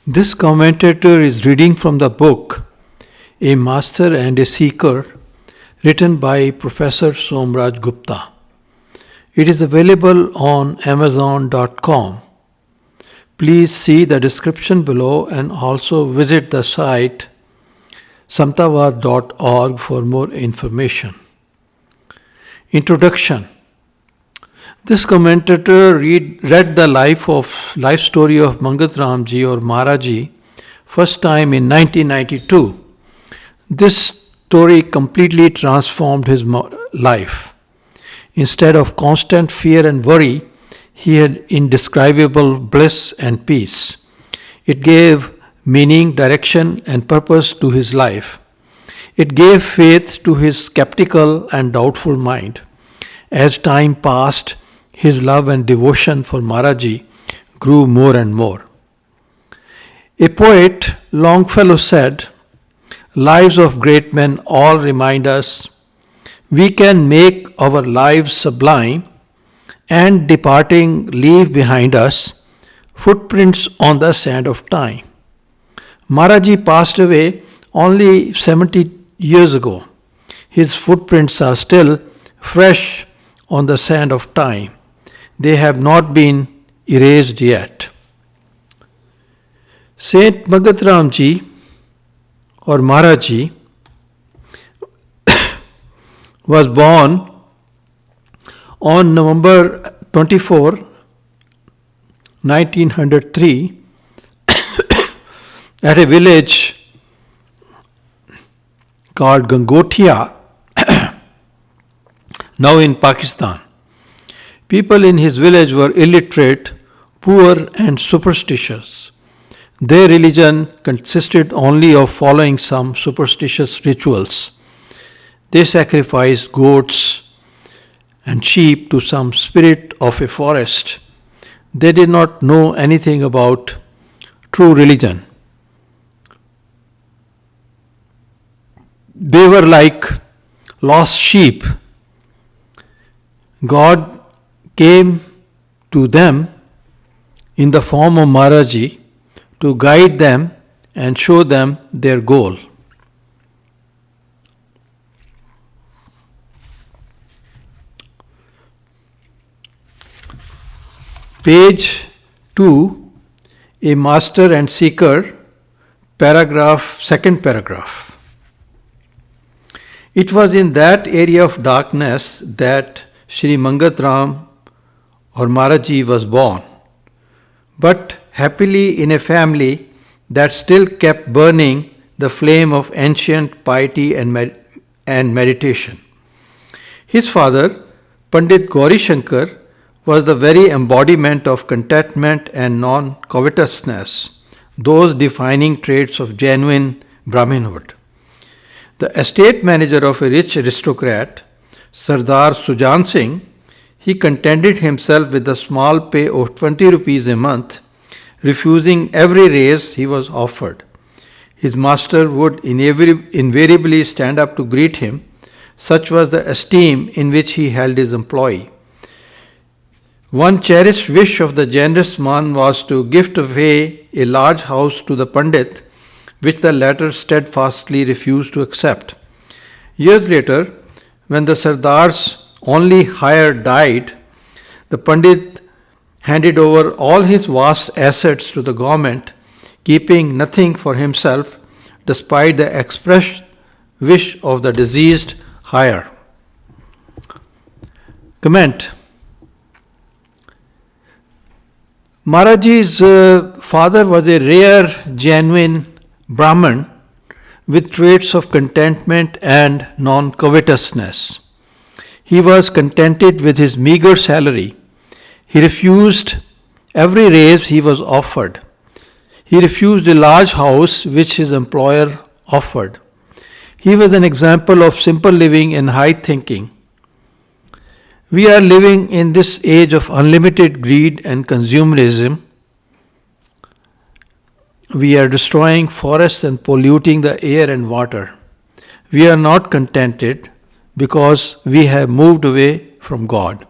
This commentator is reading from the book A Master and a Seeker, written by Professor Somraj Gupta. It is available on Amazon.com. Please see the description below and also visit the site samtavad.org for more information. Introduction. This commentator read the life story of Mangat Ramji or Maharaji first time in 1992. This story completely transformed his life. Instead of constant fear and worry, he had indescribable bliss and peace. It gave meaning, direction, and purpose to his life. It gave faith to his skeptical and doubtful mind. As time passed, his love and devotion for Maharaji grew more and more. A poet, Longfellow, said, "Lives of great men all remind us we can make our lives sublime and departing leave behind us footprints on the sand of time." Maharaji passed away only 70 years ago. His footprints are still fresh on the sand of time. They have not been erased yet. Saint Mangat Ramji or Maharaji was born on November 24, 1903 at a village called Gangotia, now in Pakistan. People in his village were illiterate, poor, and superstitious. Their religion consisted only of following some superstitious rituals. They sacrificed goats and sheep to some spirit of a forest. They did not know anything about true religion. They were like lost sheep. God came to them in the form of Maharaji to guide them and show them their goal. Page 2, A Master and Seeker, second paragraph. It was in that area of darkness that Sri Mangat Ram or Maharaji was born, but happily in a family that still kept burning the flame of ancient piety and meditation. His father, Pandit Gauri Shankar, was the very embodiment of contentment and non-covetousness, those defining traits of genuine Brahminhood. The estate manager of a rich aristocrat, Sardar Sujan Singh, he contented himself with the small pay of 20 rupees a month, refusing every raise he was offered. His master would invariably stand up to greet him. Such was the esteem in which he held his employee. One cherished wish of the generous man was to gift away a large house to the Pandit, which the latter steadfastly refused to accept. Years later, when the Sardar's only heir died, the Pandit handed over all his vast assets to the government, keeping nothing for himself despite the expressed wish of the deceased heir. Comment. Maharaji's father was a rare, genuine Brahman with traits of contentment and non-covetousness. He was contented with his meager salary. He refused every raise he was offered. He refused a large house which his employer offered. He was an example of simple living and high thinking. We are living in this age of unlimited greed and consumerism. We are destroying forests and polluting the air and water. We are not contented because we have moved away from God.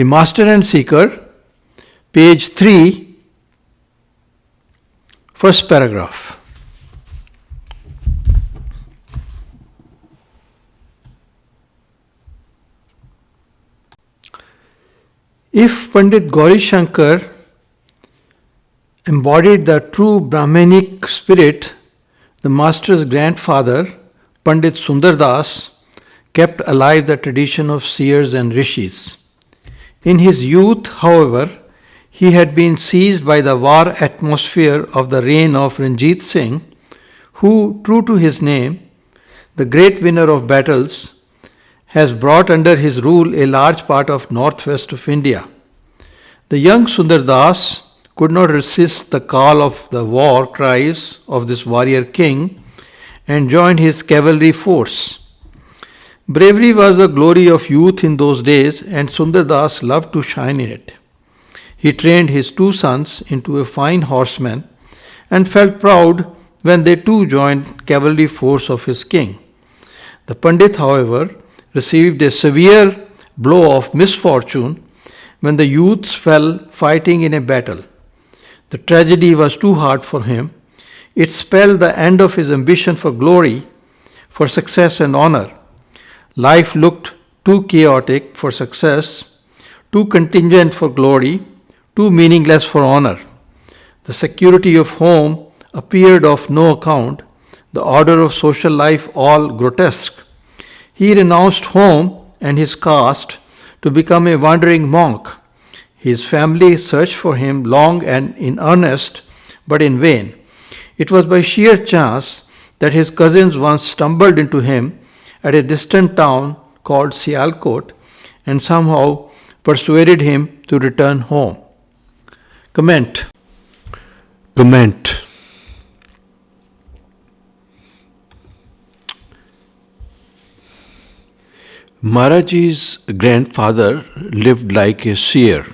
A Master and Seeker, page 3, first paragraph. If Pandit Gauri Shankar embodied the true Brahmanic spirit, the Master's grandfather, Pandit Sundardas, kept alive the tradition of seers and rishis. In his youth, however, he had been seized by the war atmosphere of the reign of Ranjit Singh, who, true to his name, the great winner of battles, has brought under his rule a large part of northwest of India. The young Sundardas could not resist the call of the war cries of this warrior king and joined his cavalry force. Bravery was the glory of youth in those days, and Sundardas loved to shine in it. He trained his two sons into a fine horseman and felt proud when they too joined cavalry force of his king. The Pandit, however, received a severe blow of misfortune when the youths fell fighting in a battle. The tragedy was too hard for him. It spelled the end of his ambition for glory, for success and honor. Life looked too chaotic for success, too contingent for glory, too meaningless for honor. The security of home appeared of no account, the order of social life all grotesque. He renounced home and his caste to become a wandering monk. His family searched for him long and in earnest, but in vain. It was by sheer chance that his cousins once stumbled into him at a distant town called Sialkot and somehow persuaded him to return home. Comment. Maharaji's grandfather lived like a seer.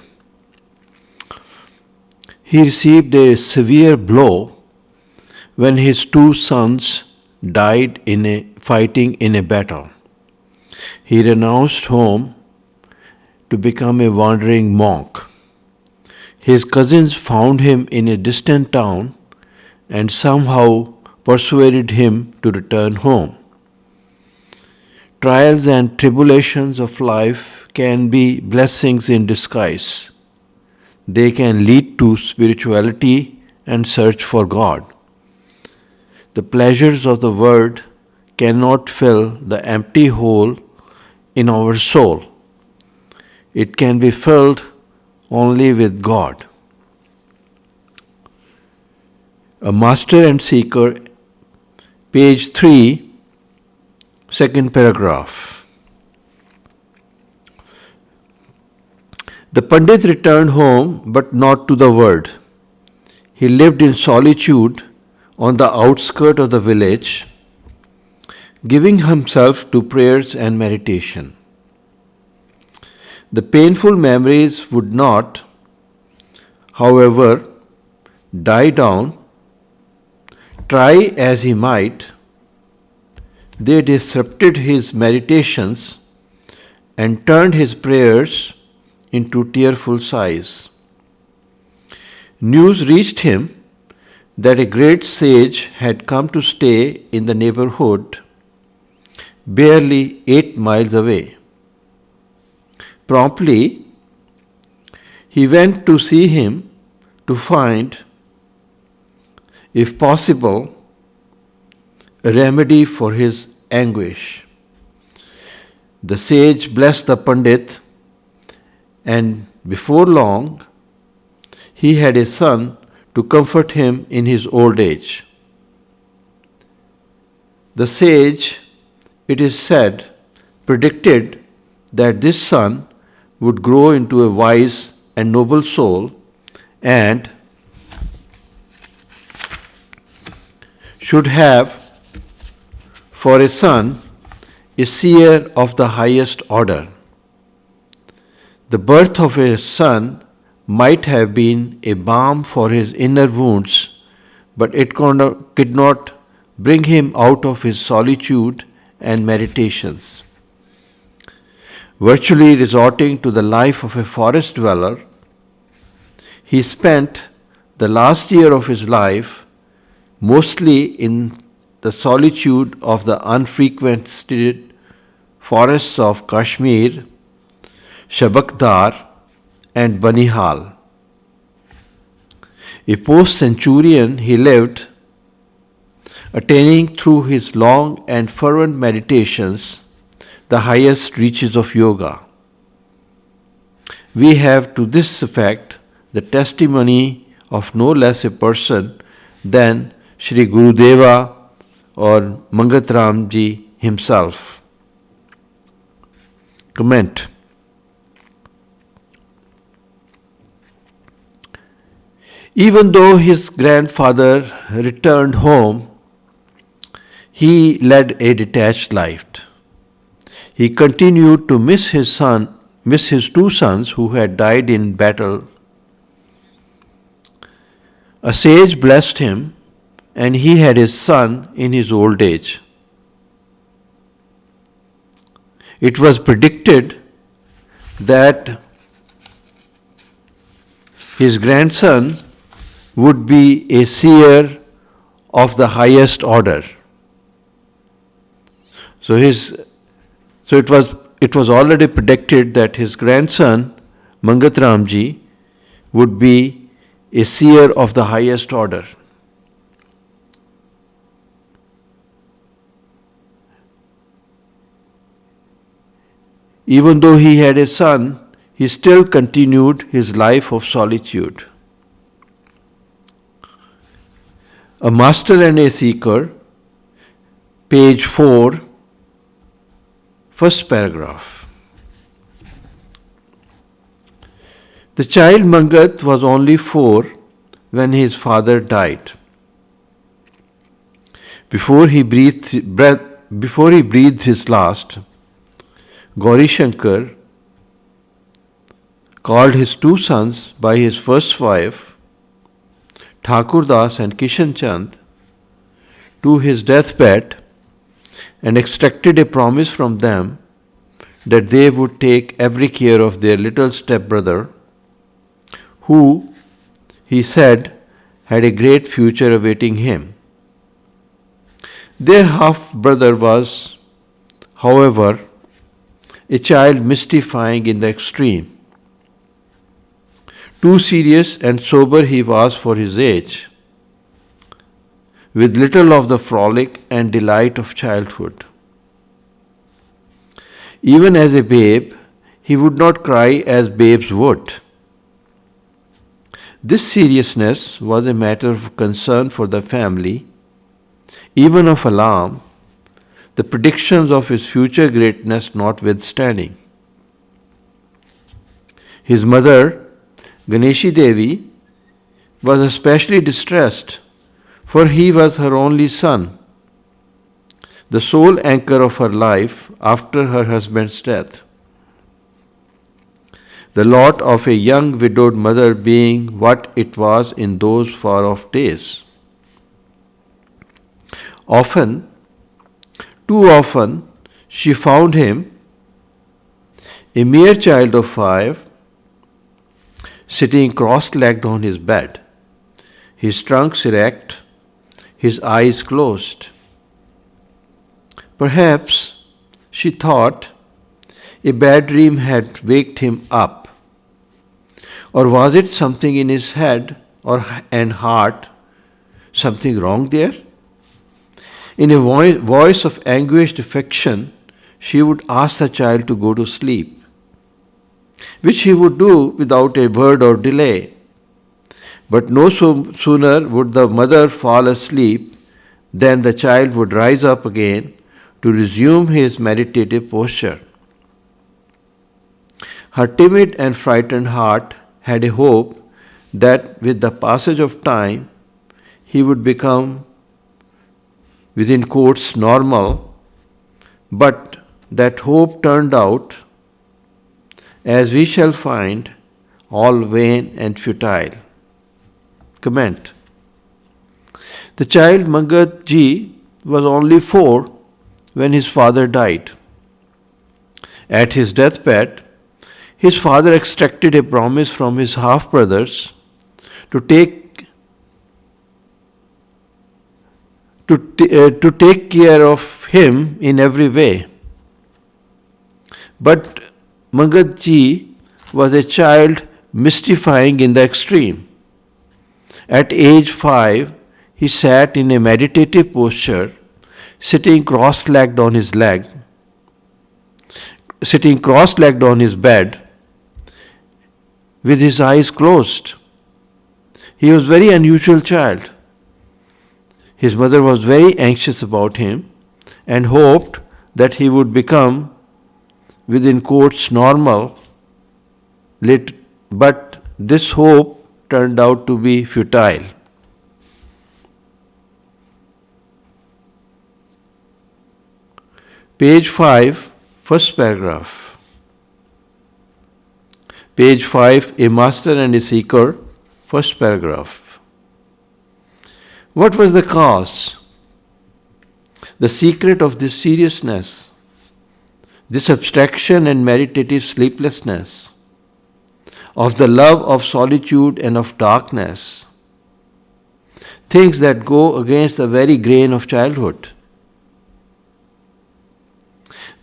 He received a severe blow when his two sons died fighting in a battle. He renounced home to become a wandering monk. His cousins found him in a distant town and somehow persuaded him to return home. Trials and tribulations of life can be blessings in disguise. They can lead to spirituality and search for God. The pleasures of the world cannot fill the empty hole in our soul. It can be filled only with God. A Master and Seeker, page 3, second paragraph. The Pandit returned home, but not to the world. He lived in solitude on the outskirts of the village, giving himself to prayers and meditation. The painful memories would not, however, die down. Try as he might, they disrupted his meditations and turned his prayers into tearful sighs. News reached him that a great sage had come to stay in the neighborhood, barely 8 miles away. Promptly, he went to see him to find, if possible, a remedy for his anguish. The sage blessed the Pandit, and before long, he had a son to comfort him in his old age. The sage, it is said, predicted that this son would grow into a wise and noble soul and should have for a son a seer of the highest order. The birth of a son might have been a balm for his inner wounds, but it could not bring him out of his solitude and meditations. Virtually resorting to the life of a forest dweller, he spent the last year of his life mostly in the solitude of the unfrequented forests of Kashmir, Shabakdar, and Banihal. A post centurion, he lived, attaining through his long and fervent meditations the highest reaches of yoga. We have to this effect the testimony of no less a person than Sri Gurudeva or Mangat Ramji himself. Comment. Even though his grandfather returned home, he led a detached life. He continued to miss his two sons who had died in battle. A sage blessed him, and he had his son in his old age. It was predicted that his grandson would be a seer of the highest order. So it was already predicted that his grandson Mangat Ramji would be a seer of the highest order. Even though he had a son, he still continued his life of solitude. A Master and a Seeker, page 4, first paragraph. The child Mangat was only 4 when his father died. Before he breathed his last, Gauri Shankar called his two sons by his first wife, Thakur Das and Kishan Chand, to his deathbed and extracted a promise from them that they would take every care of their little stepbrother, who, he said, had a great future awaiting him. Their half-brother was, however, a child mystifying in the extreme. Too serious and sober he was for his age, with little of the frolic and delight of childhood. Even as a babe, he would not cry as babes would. This seriousness was a matter of concern for the family, even of alarm, the predictions of his future greatness notwithstanding. His mother, Ganeshi Devi, was especially distressed, for he was her only son, the sole anchor of her life after her husband's death. The lot of a young widowed mother being what it was in those far off days. Too often, she found him, a mere child of 5, sitting cross-legged on his bed, his trunk erect, his eyes closed. Perhaps, she thought, a bad dream had waked him up. Or was it something in his head and heart, something wrong there? In a voice of anguished affection, she would ask the child to go to sleep, which he would do without a word or delay. But no sooner would the mother fall asleep than the child would rise up again to resume his meditative posture. Her timid and frightened heart had a hope that with the passage of time he would become, within quotes, normal, but that hope turned out, as we shall find, all vain and futile. Comment. The child Mangat Ji was only 4 when his father died. At his deathbed, his father extracted a promise from his half brothers to take to take care of him in every way. But Mangat ji was a child mystifying in the extreme. At age 5, he sat in a meditative posture, sitting cross-legged on his leg, sitting cross-legged on his bed with his eyes closed. He was a very unusual child. His mother was very anxious about him and hoped that he would become, within quotes, normal, but this hope turned out to be futile. Page 5, first paragraph. Page 5, a master and a seeker, first paragraph. What was the cause, the secret of this seriousness, this abstraction and meditative sleeplessness, of the love of solitude and of darkness, things that go against the very grain of childhood?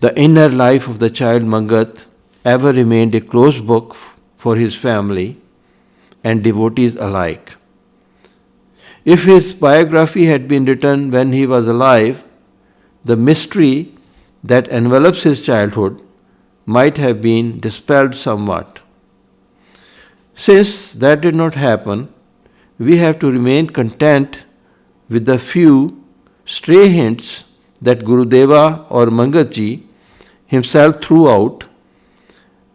The inner life of the child Mangat ever remained a closed book for his family and devotees alike. If his biography had been written when he was alive, the mystery that envelops his childhood might have been dispelled somewhat. Since that did not happen, we have to remain content with the few stray hints that Gurudeva or Mangatji himself threw out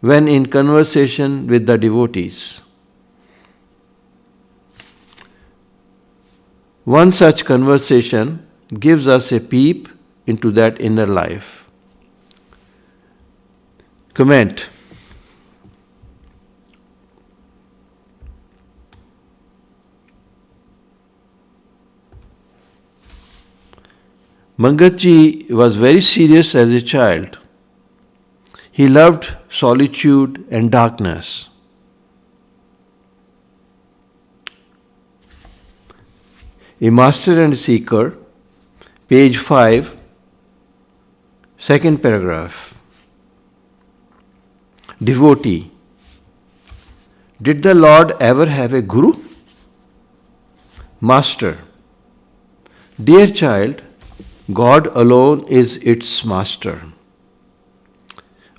when in conversation with the devotees. One such conversation gives us a peep into that inner life. Comment. Mangatji was very serious as a child. He loved solitude and darkness. A Master and Seeker, page 5, second paragraph. Devotee. Did the Lord ever have a Guru? Master. Dear child, God alone is its master.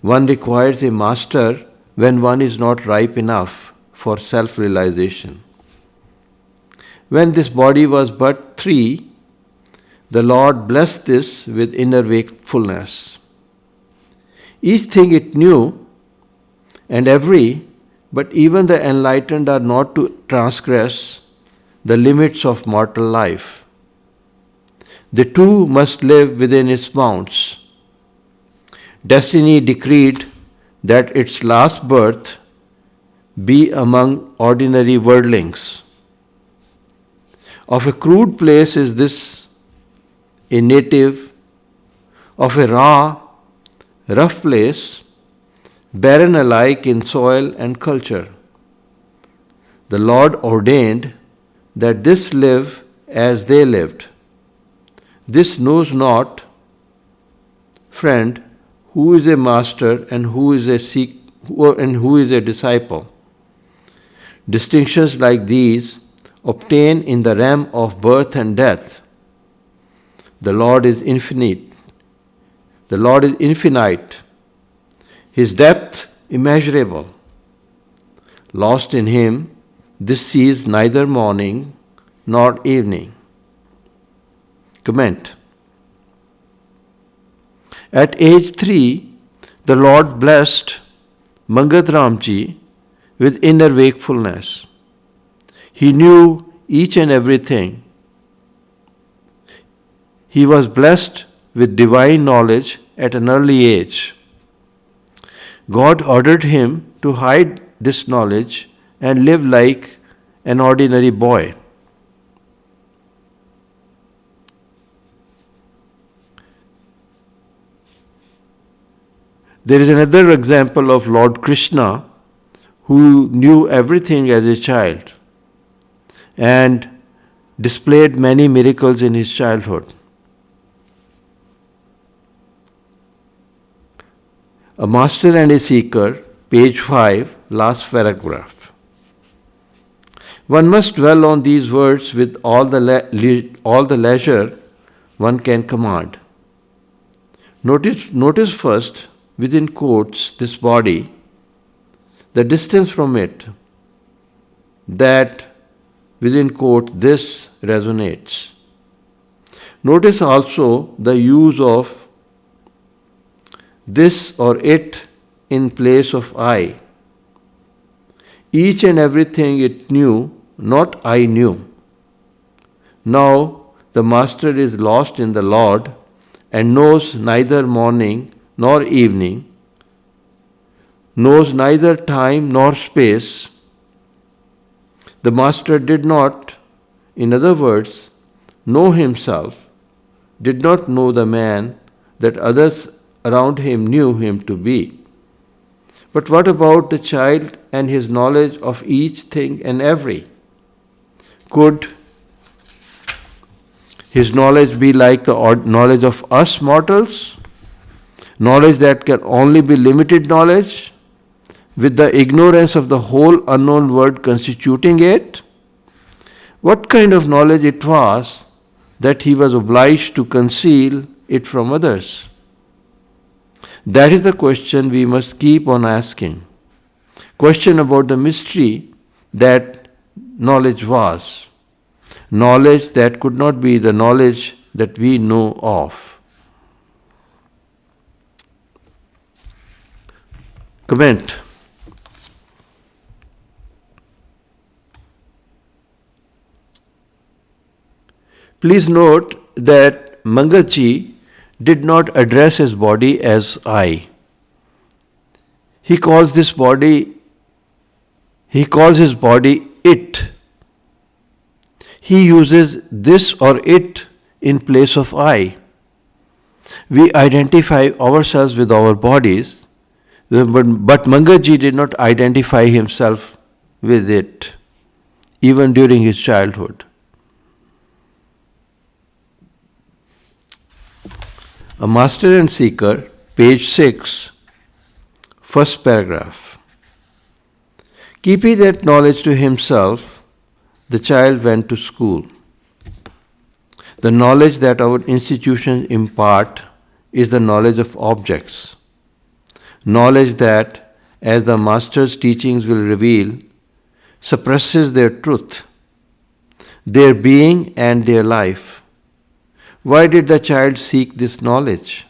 One requires a master when one is not ripe enough for self-realization. When this body was but 3, the Lord blessed this with inner wakefulness. Each thing it knew, and but even the enlightened are not to transgress the limits of mortal life. The two must live within its bounds. Destiny decreed that its last birth be among ordinary worldlings. Of a crude place is this a native, of a raw, rough place, barren alike in soil and culture. The Lord ordained that this live as they lived. This knows not, friend, who is a master and who is a disciple. Distinctions like these obtain in the realm of birth and death. The Lord is infinite. The Lord is infinite. His depth immeasurable. Lost in Him, this sees neither morning nor evening. Comment. At age 3, the Lord blessed Mangat Ramji with inner wakefulness. He knew each and everything. He was blessed with divine knowledge at an early age. God ordered him to hide this knowledge and live like an ordinary boy. There is another example of Lord Krishna who knew everything as a child and displayed many miracles in his childhood. A master and a seeker, page 5, last paragraph. One must dwell on these words with all the leisure one can command. Notice first, within quotes, this body, the distance from it, that within quotes this resonates. Notice also the use of this or it in place of I. Each and everything it knew, not I knew. Now the Master is lost in the Lord and knows neither morning nor evening, knows neither time nor space. The Master did not, in other words, know himself, did not know the man that others around him knew him to be. But what about the child and his knowledge of each thing and every? Could his knowledge be like the knowledge of us mortals? Knowledge that can only be limited knowledge, with the ignorance of the whole unknown world constituting it? What kind of knowledge it was that he was obliged to conceal it from others? That is the question we must keep on asking. Question about the mystery that knowledge was. Knowledge that could not be the knowledge that we know of. Comment. Please note that Mangat did not address his body as I. He calls his body it. He uses this or it in place of I. We identify ourselves with our bodies, but Mangat did not identify himself with it, even during his childhood. A Master and Seeker, page 6, first paragraph. Keeping that knowledge to himself, the child went to school. The knowledge that our institutions impart is the knowledge of objects. Knowledge that, as the Master's teachings will reveal, suppresses their truth, their being and their life. Why did the child seek this knowledge,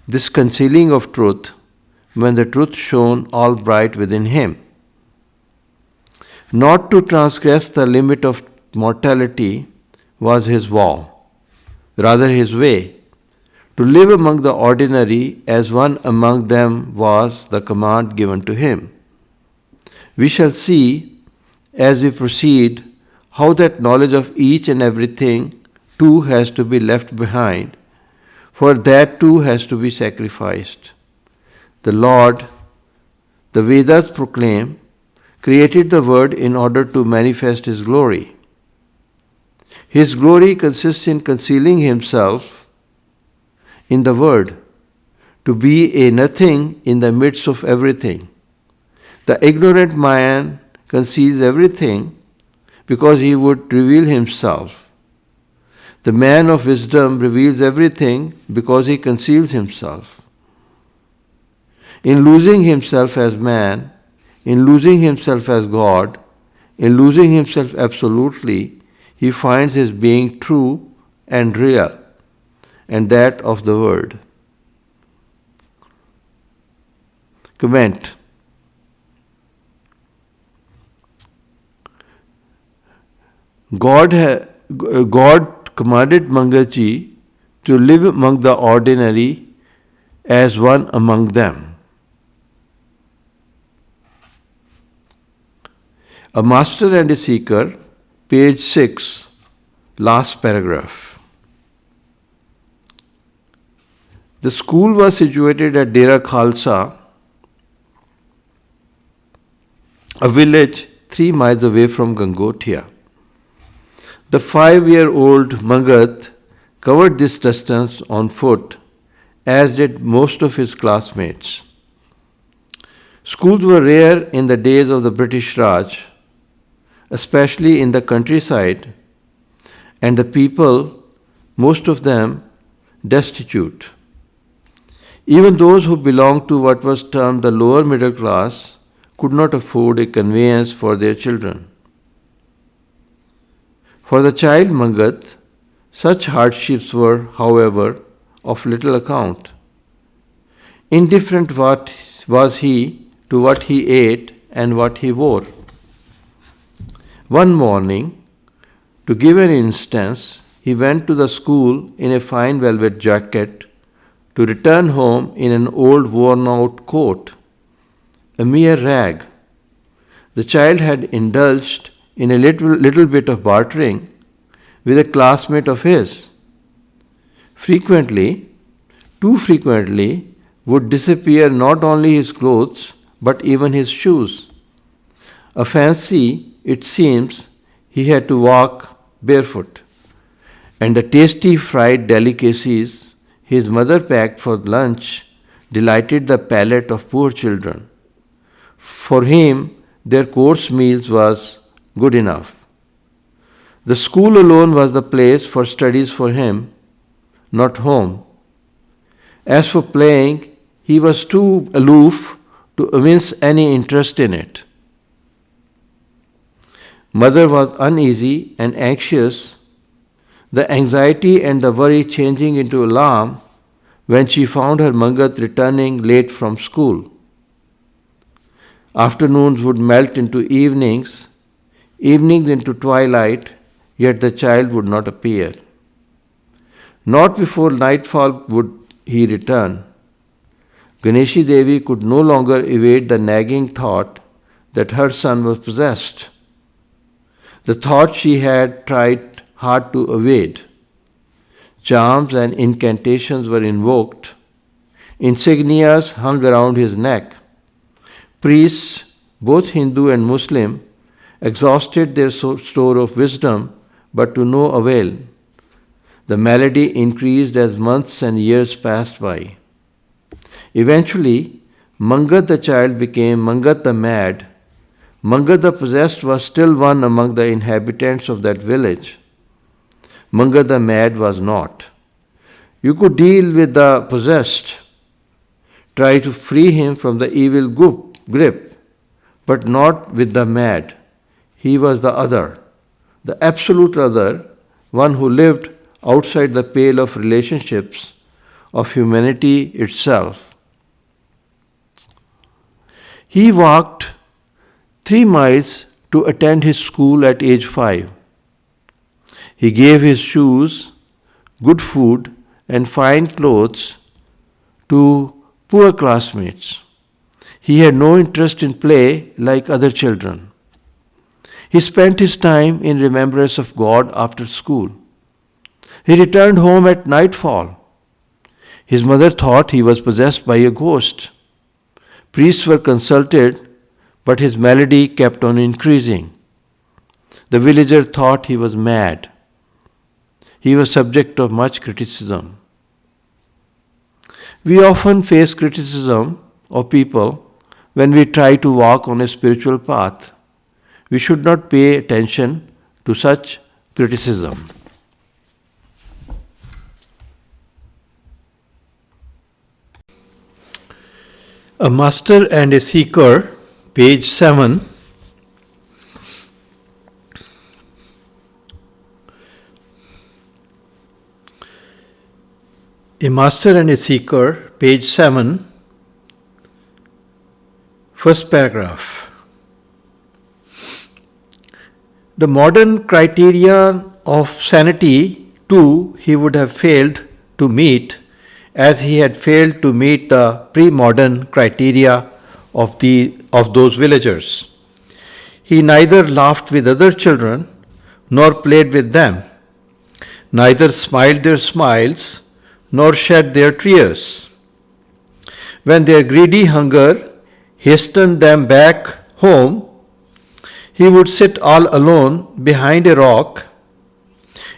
this concealing of truth, when the truth shone all bright within him? Not to transgress the limit of mortality was his vow, rather his way. To live among the ordinary as one among them was the command given to him. We shall see, as we proceed, how that knowledge of each and everything too has to be left behind, for that too has to be sacrificed. The Lord, the Vedas proclaim, created the Word in order to manifest His glory. His glory consists in concealing Himself in the Word, to be a nothing in the midst of everything. The ignorant man conceals everything because he would reveal himself. The man of wisdom reveals everything because he conceals himself. In losing himself as man, in losing himself as God, in losing himself absolutely, he finds his being true and real, and that of the Word. Comment. God commanded Mangat to live among the ordinary as one among them. A Master and a Seeker, page 6, last paragraph. The school was situated at Dera Khalsa, a village 3 miles away from Gangotia. The 5-year-old Mangat covered this distance on foot, as did most of his classmates. Schools were rare in the days of the British Raj, especially in the countryside, and the people, most of them, destitute. Even those who belonged to what was termed the lower middle class could not afford a conveyance for their children. For the child Mangat, such hardships were, however, of little account. Indifferent what was he to what he ate and what he wore. One morning, to give an instance, he went to the school in a fine velvet jacket to return home in an old worn-out coat, a mere rag. The child had indulged in a little bit of bartering with a classmate of his. Frequently, too frequently, would disappear not only his clothes but even his shoes. A fancy, it seems, he had to walk barefoot, and the tasty fried delicacies his mother packed for lunch delighted the palate of poor children. For him, their course meals was good enough. The school alone was the place for studies for him, not home. As for playing, he was too aloof to evince any interest in it. Mother was uneasy and anxious, the anxiety and the worry changing into alarm when she found her Mangat returning late from school. Afternoons would melt into evenings, evenings into twilight, yet the child would not appear. Not before nightfall would he return. Ganeshi Devi could no longer evade the nagging thought that her son was possessed. The thought she had tried hard to evade. Charms and incantations were invoked. Insignias hung around his neck. Priests, both Hindu and Muslim, exhausted their store of wisdom, but to no avail. The malady increased as months and years passed by. Eventually, Mangat the child became Mangat the mad. Mangat the possessed was still one among the inhabitants of that village. Mangat the mad was not. You could deal with the possessed, try to free him from the evil grip, but not with the mad. He was the other, the absolute other, one who lived outside the pale of relationships, of humanity itself. He walked 3 miles to attend his school at age 5. He gave his shoes, good food, and fine clothes to poor classmates. He had no interest in play like other children. He spent his time in remembrance of God after school. He returned home at nightfall. His mother thought he was possessed by a ghost. Priests were consulted, but his malady kept on increasing. The villager thought he was mad. He was subject of much criticism. We often face criticism of people when we try to walk on a spiritual path. We should not pay attention to such criticism. A Master and a Seeker, page 7. A Master and a Seeker, page 7, first paragraph. The modern criteria of sanity, too, he would have failed to meet, as he had failed to meet the pre-modern criteria of those villagers. He neither laughed with other children nor played with them, neither smiled their smiles nor shed their tears. When their greedy hunger hastened them back home, he would sit all alone behind a rock,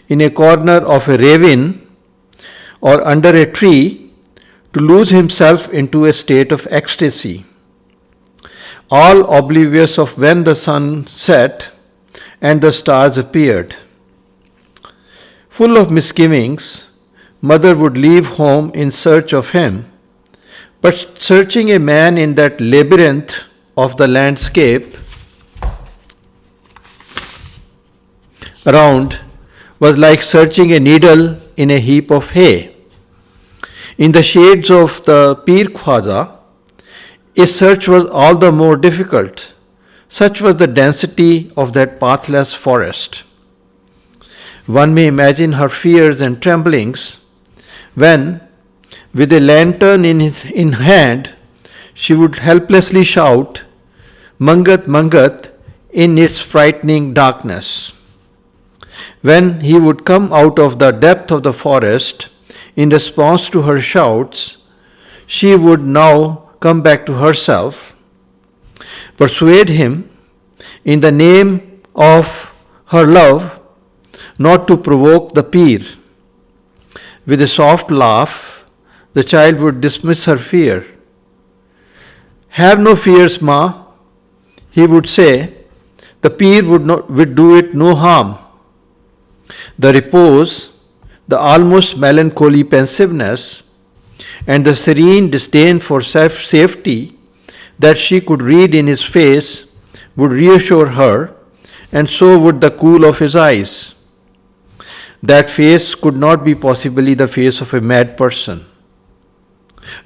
in a corner of a ravine, or under a tree to lose himself into a state of ecstasy, all oblivious of when the sun set and the stars appeared. Full of misgivings, mother would leave home in search of him, but searching a man in that labyrinth of the landscape around was like searching a needle in a heap of hay. In the shades of the Pir Khwaja, a search was all the more difficult. Such was the density of that pathless forest. One may imagine her fears and tremblings when, with a lantern in hand, she would helplessly shout, "Mangat, Mangat," in its frightening darkness. When he would come out of the depth of the forest in response to her shouts, she would now come back to herself, persuade him in the name of her love not to provoke the Pir. With a soft laugh, the child would dismiss her fear. "Have no fears, Ma," he would say, "the Pir would do it no harm." The repose, the almost melancholy pensiveness, and the serene disdain for safety that she could read in his face would reassure her, and so would the cool of his eyes. That face could not be possibly the face of a mad person,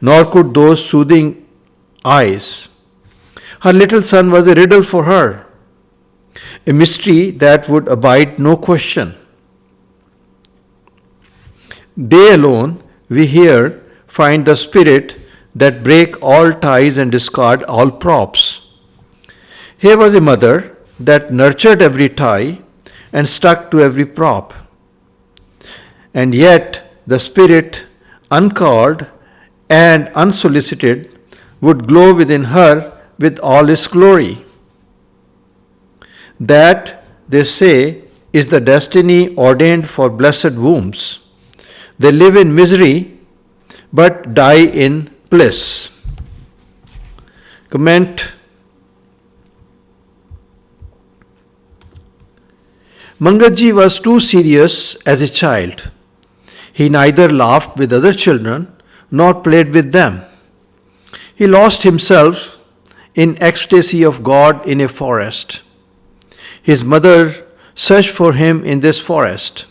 nor could those soothing eyes. Her little son was a riddle for her, a mystery that would abide no question. They alone, we hear, find the spirit that break all ties and discard all props. Here was a mother that nurtured every tie and stuck to every prop. And yet the spirit, uncalled and unsolicited, would glow within her with all its glory. That, they say, is the destiny ordained for blessed wombs. They live in misery but die in bliss. Comment. Mangatji was too serious as a child. He neither laughed with other children nor played with them. He lost himself in ecstasy of God in a forest. His mother searched for him in this forest.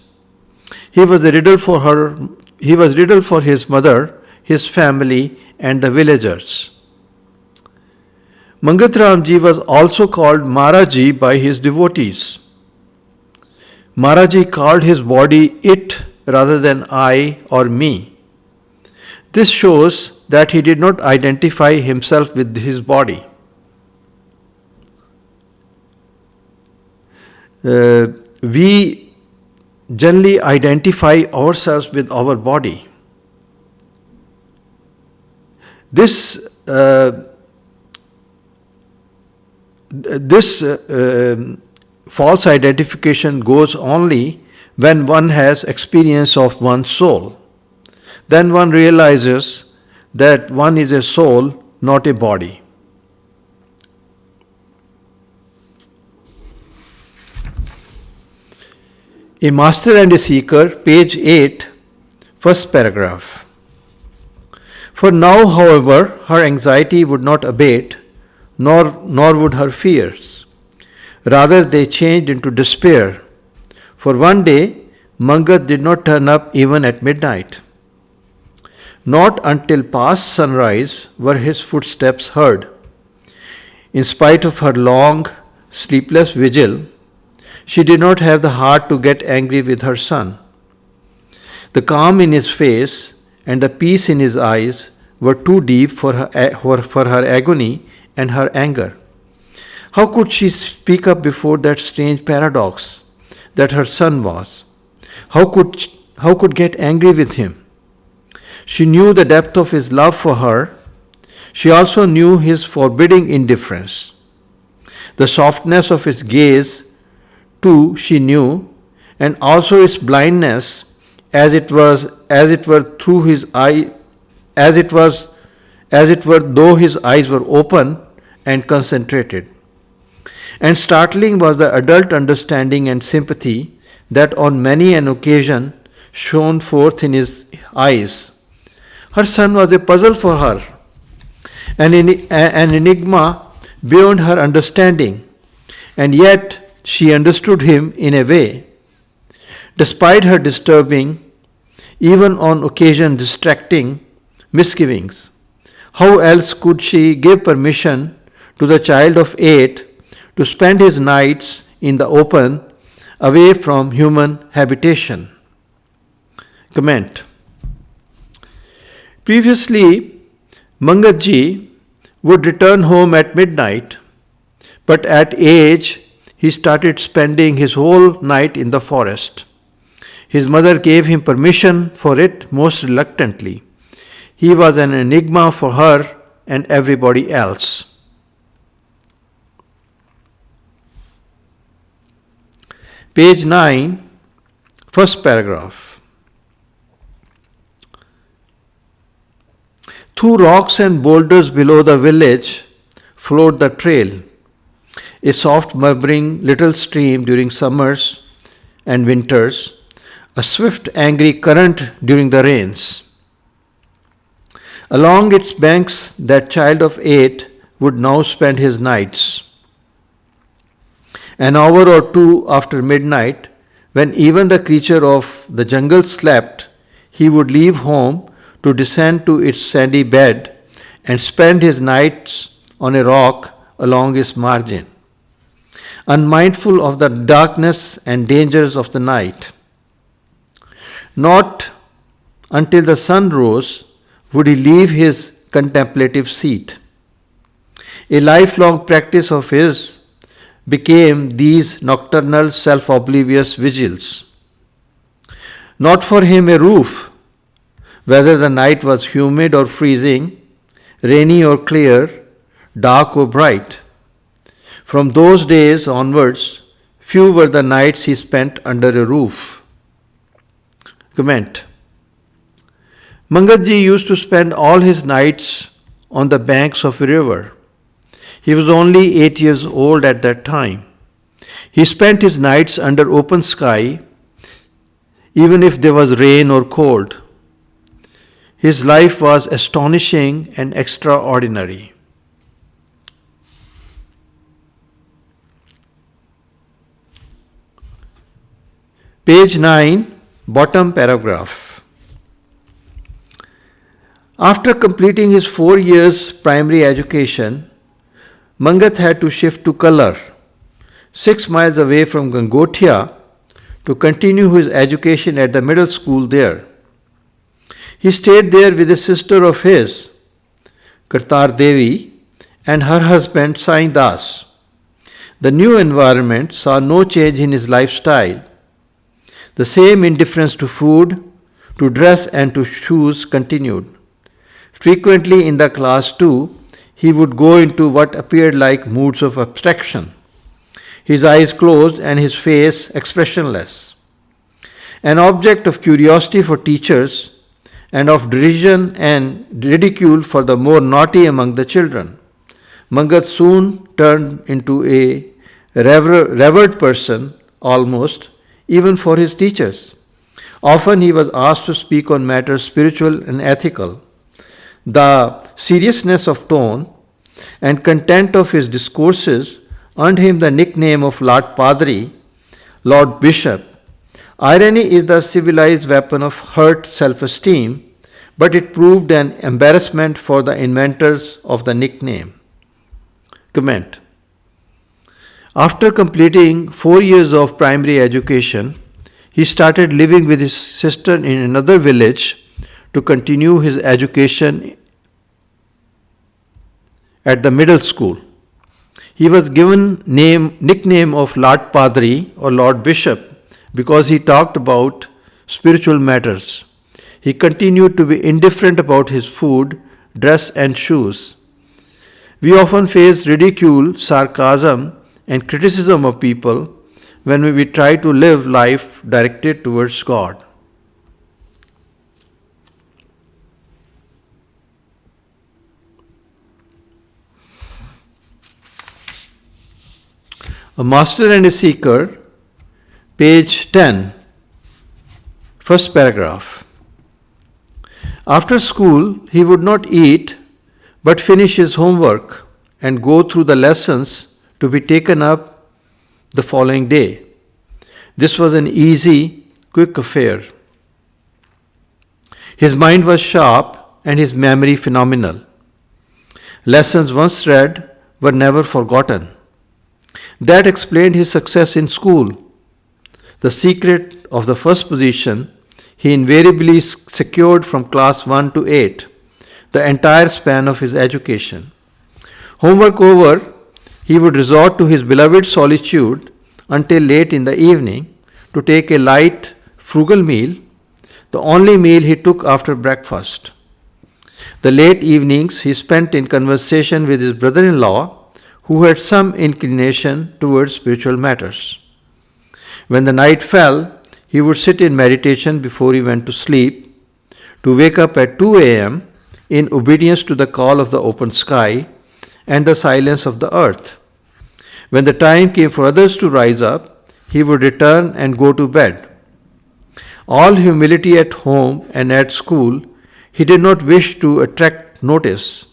He was a riddle for her. He was riddle for his mother, his family, and the villagers. Mangat Ramji was also called Maharaji by his devotees. Maharaji called his body it rather than I or me. This shows that he did not identify himself with his body. We generally identify ourselves with our body. This false identification goes only when one has experience of one's soul. Then one realizes that one is a soul, not a body. A Master and a Seeker, page 8, first paragraph. For now, however, her anxiety would not abate, nor would her fears. Rather, they changed into despair. For one day, Mangat did not turn up even at midnight. Not until past sunrise were his footsteps heard. In spite of her long, sleepless vigil, she did not have the heart to get angry with her son. The calm in his face and the peace in his eyes were too deep for her agony and her anger. How could she speak up before that strange paradox that her son was? How could get angry with him? She knew the depth of his love for her. She also knew his forbidding indifference. The softness of his gaze, too, she knew, and also its blindness, as it were through his eye, as it were though his eyes were open and concentrated. And startling was the adult understanding and sympathy that on many an occasion shone forth in his eyes. Her son was a puzzle for her, an enigma beyond her understanding, and yet she understood him in a way. Despite her disturbing, even on occasion distracting, misgivings, how else could she give permission to the child of 8 to spend his nights in the open, away from human habitation? Comment. Previously, Mangatji would return home at midnight, but at age he started spending his whole night in the forest. His mother gave him permission for it most reluctantly. He was an enigma for her and everybody else. Page 9, first paragraph. Through rocks and boulders below the village flowed the trail, a soft murmuring little stream during summers and winters, a swift angry current during the rains. Along its banks that child of 8 would now spend his nights. An hour or two after midnight, when even the creature of the jungle slept, he would leave home to descend to its sandy bed and spend his nights on a rock along its margin, unmindful of the darkness and dangers of the night. Not until the sun rose would he leave his contemplative seat. A lifelong practice of his became these nocturnal self-oblivious vigils. Not for him a roof, whether the night was humid or freezing, rainy or clear, dark or bright. From those days onwards, few were the nights he spent under a roof. Comment. Mangatji used to spend all his nights on the banks of a river. He was only 8 years old at that time. He spent his nights under open sky, even if there was rain or cold. His life was astonishing and extraordinary. Page 9, bottom paragraph. After completing his 4 years primary education, Mangat had to shift to Kalar, 6 miles away from Gangotia, to continue his education at the middle school there. He stayed there with a sister of his, Kartar Devi, and her husband Sai Das. The new environment saw no change in his lifestyle. The same indifference to food, to dress and to shoes continued. Frequently in the class too, he would go into what appeared like moods of abstraction, his eyes closed and his face expressionless. An object of curiosity for teachers and of derision and ridicule for the more naughty among the children, Mangat soon turned into a revered person almost, even for his teachers. Often he was asked to speak on matters spiritual and ethical. The seriousness of tone and content of his discourses earned him the nickname of Lord Padri, Lord Bishop. Irony is the civilized weapon of hurt self-esteem, but it proved an embarrassment for the inventors of the nickname. Comment. After completing 4 years of primary education, he started living with his sister in another village to continue his education at the middle school. He was given nickname of Lord Padri or Lord Bishop because he talked about spiritual matters. He continued to be indifferent about his food, dress, and shoes. We often face ridicule, sarcasm, and criticism of people when we try to live life directed towards God. A Master and a Seeker, page 10, first paragraph. After school, he would not eat but finish his homework and go through the lessons to be taken up the following day. This was an easy, quick affair. His mind was sharp and his memory phenomenal. Lessons once read were never forgotten. That explained his success in school. The secret of the first position he invariably secured from class 1 to 8, the entire span of his education. Homework over, he would resort to his beloved solitude until late in the evening to take a light, frugal meal, the only meal he took after breakfast. The late evenings he spent in conversation with his brother-in-law, who had some inclination towards spiritual matters. When the night fell, he would sit in meditation before he went to sleep, to wake up at 2 a.m. in obedience to the call of the open sky and the silence of the earth. When the time came for others to rise up, he would return and go to bed. All humility at home and at school, he did not wish to attract notice,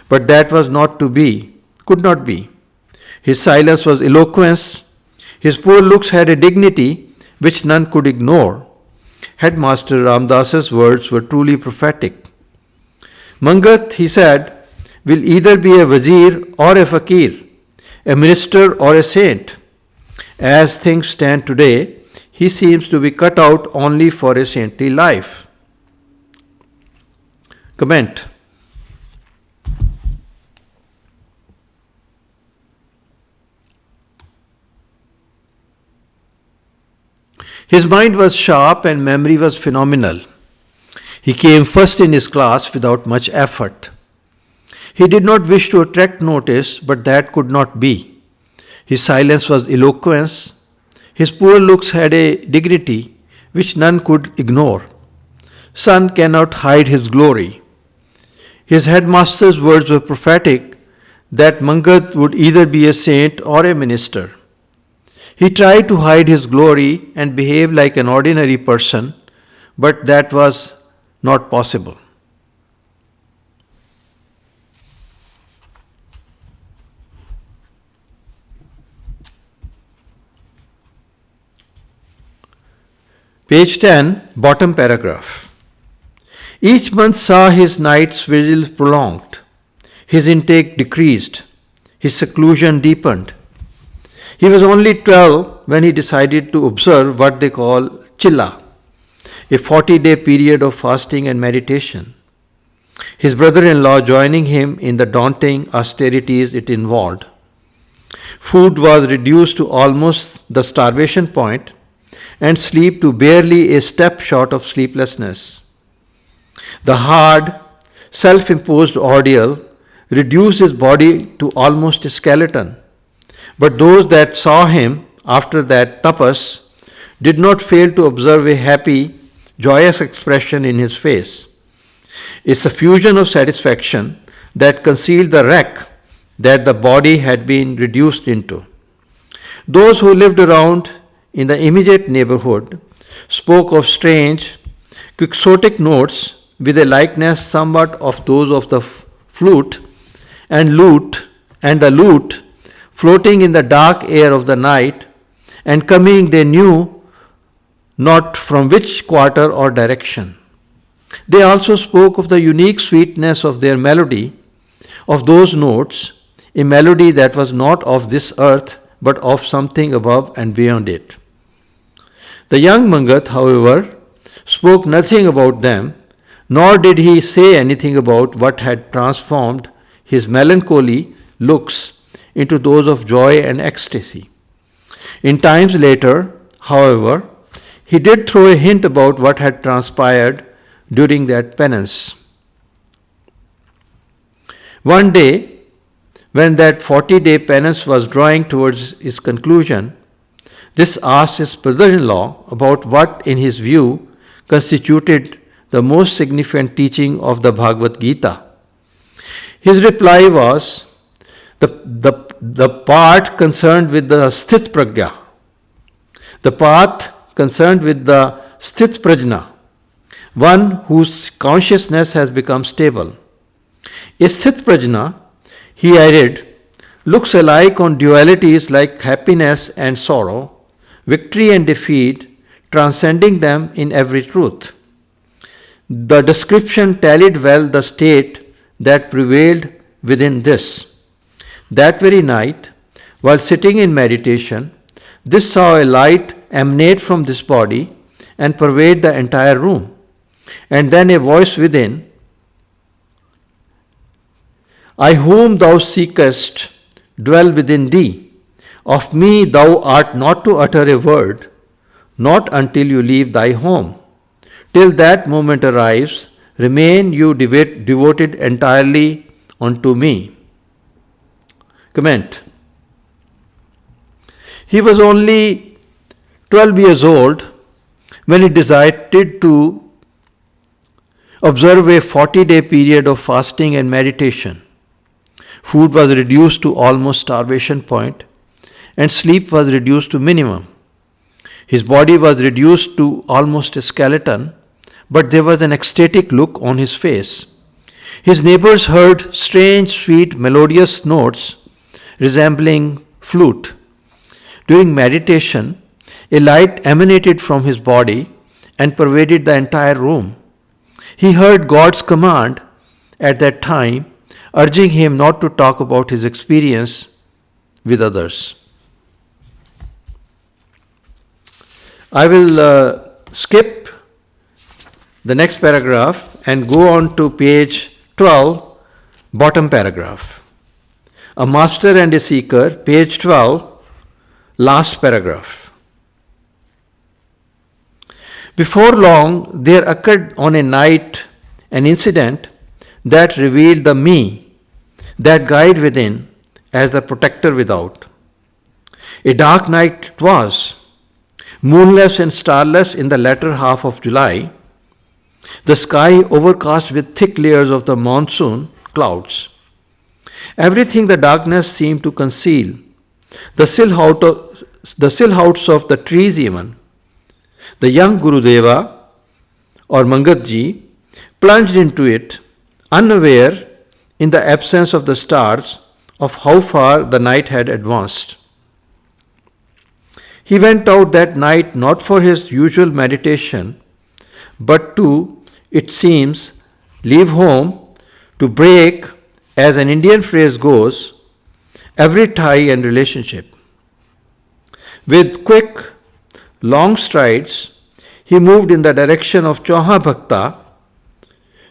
but that was not to be, could not be. His silence was eloquence. His poor looks had a dignity which none could ignore. Headmaster Ramdas's words were truly prophetic. Mangat, he said, will either be a wazir or a fakir, a minister or a saint. As things stand today, he seems to be cut out only for a saintly life. Comment. His mind was sharp and memory was phenomenal. He came first in his class without much effort. He did not wish to attract notice, but that could not be. His silence was eloquence. His poor looks had a dignity which none could ignore. Sun cannot hide his glory. His headmaster's words were prophetic that Mangat would either be a saint or a minister. He tried to hide his glory and behave like an ordinary person, but that was not possible. Page 10, bottom paragraph. Each month saw his night's vigils prolonged, his intake decreased, his seclusion deepened. He was only 12 when he decided to observe what they call chilla, a 40-day period of fasting and meditation. His brother-in-law joining him in the daunting austerities it involved. Food was reduced to almost the starvation point, and sleep to barely a step short of sleeplessness. The hard, self-imposed ordeal reduced his body to almost a skeleton. But those that saw him after that tapas did not fail to observe a happy, joyous expression in his face, a suffusion of satisfaction that concealed the wreck that the body had been reduced into. Those who lived around in the immediate neighborhood spoke of strange, quixotic notes with a likeness somewhat of those of the flute and the lute floating in the dark air of the night and coming they knew not from which quarter or direction. They also spoke of the unique sweetness of their melody, of those notes, a melody that was not of this earth but of something above and beyond it. The young Mangat, however, spoke nothing about them, nor did he say anything about what had transformed his melancholy looks into those of joy and ecstasy. In times later, however, he did throw a hint about what had transpired during that penance. One day, when that 40-day penance was drawing towards its conclusion, this asked his brother-in-law about what, in his view, constituted the most significant teaching of the Bhagavad Gita. His reply was the part concerned with the sthit prajna, the path concerned with the sthit prajna, one whose consciousness has become stable. A sthit prajna, he added, looks alike on dualities like happiness and sorrow, victory and defeat, transcending them in every truth. The description tallied well the state that prevailed within this. That very night, while sitting in meditation, this saw a light emanate from this body and pervade the entire room. And then a voice within, I whom thou seekest dwell within thee. Of me thou art not to utter a word, not until you leave thy home. Till that moment arrives, remain you devoted entirely unto me. Comment. He was only 12 years old when he decided to observe a 40-day period of fasting and meditation. Food was reduced to almost starvation point, and sleep was reduced to minimum. His body was reduced to almost a skeleton, but there was an ecstatic look on his face. His neighbors heard strange, sweet, melodious notes resembling flute. During meditation, a light emanated from his body and pervaded the entire room. He heard God's command at that time, urging him not to talk about his experience with others. I will skip the next paragraph and go on to page 12, bottom paragraph. A master and a seeker, page 12, last paragraph. Before long, there occurred on a night an incident that revealed the me, that guide within, as the protector without. A dark night it was, moonless and starless in the latter half of July, the sky overcast with thick layers of the monsoon clouds. Everything the darkness seemed to conceal, the silhouettes of the trees even. The young Gurudeva, or Mangat plunged into it, unaware, in the absence of the stars, of how far the night had advanced. He went out that night not for his usual meditation, but to, it seems, leave home, to break, as an Indian phrase goes, every tie and relationship. With quick, long strides, he moved in the direction of Chauha Bhakta,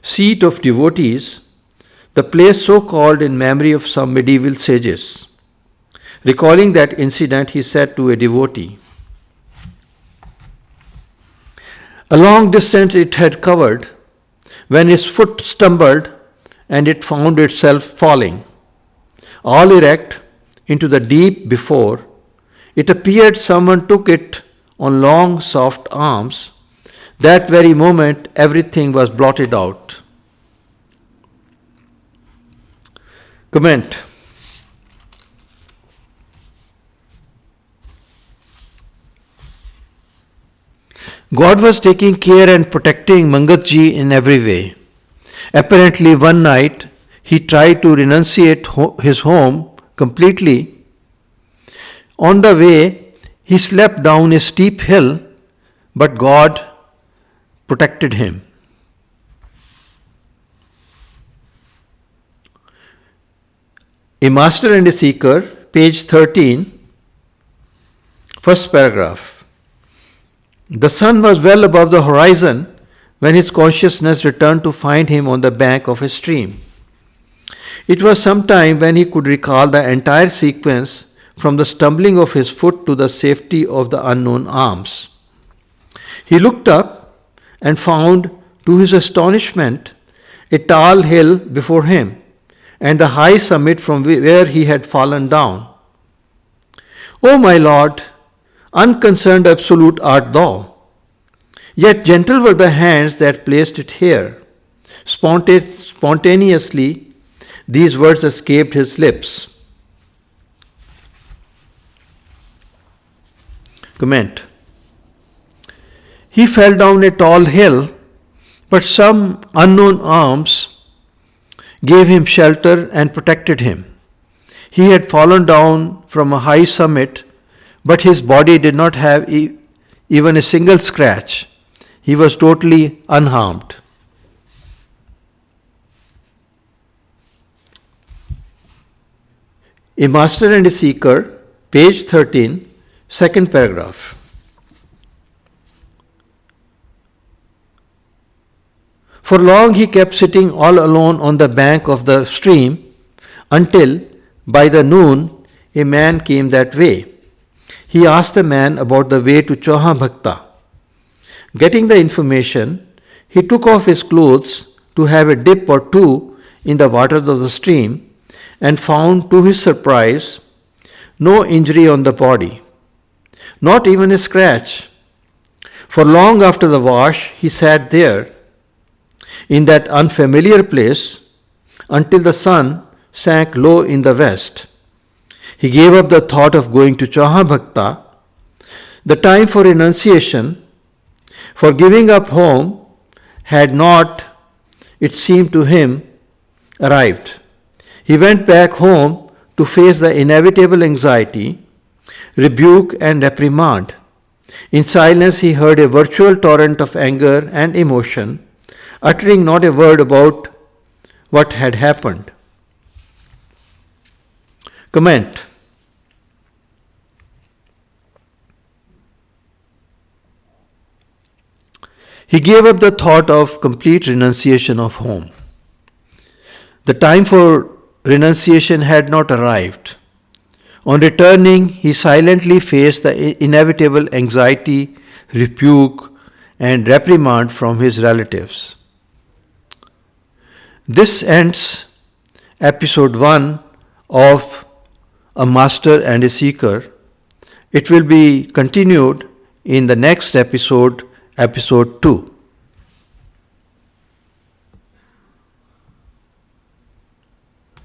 seat of devotees, the place so called in memory of some medieval sages. Recalling that incident, he said to a devotee, a long distance it had covered when his foot stumbled and it found itself falling. All erect into the deep before, it appeared someone took it on long soft arms. That very moment everything was blotted out. Comment. God was taking care and protecting Mangatji in every way. Apparently, one night he tried to renunciate his home completely. On the way, he slept down a steep hill, but God protected him. A Master and a Seeker, page 13, first paragraph. The sun was well above the horizon when his consciousness returned to find him on the bank of a stream. It was some time when he could recall the entire sequence from the stumbling of his foot to the safety of the unknown arms. He looked up and found to his astonishment, a tall hill before him, and the high summit from where he had fallen down. O my Lord, unconcerned absolute art thou, yet gentle were the hands that placed it here. Spontaneously, these words escaped his lips. Comment. He fell down a tall hill, but some unknown arms gave him shelter and protected him. He had fallen down from a high summit, but his body did not have even a single scratch. He was totally unharmed. A Master and a Seeker, page 13, second paragraph. For long he kept sitting all alone on the bank of the stream until, by the noon, a man came that way. He asked the man about the way to Chauha Bhakta. Getting the information, he took off his clothes to have a dip or two in the waters of the stream and found, to his surprise, no injury on the body, not even a scratch. For long after the wash, he sat there in that unfamiliar place until the sun sank low in the west. He gave up the thought of going to Chauha Bhakta. The time for renunciation, for giving up home, had not, it seemed to him, arrived. He went back home to face the inevitable anxiety, rebuke, and reprimand. In silence, he heard a virtual torrent of anger and emotion, uttering not a word about what had happened. Comment. He gave up the thought of complete renunciation of home. The time for renunciation had not arrived. On returning, he silently faced the inevitable anxiety, rebuke, and reprimand from his relatives. This ends episode 1 of A Master and a Seeker. It will be continued in the next episode, episode 2.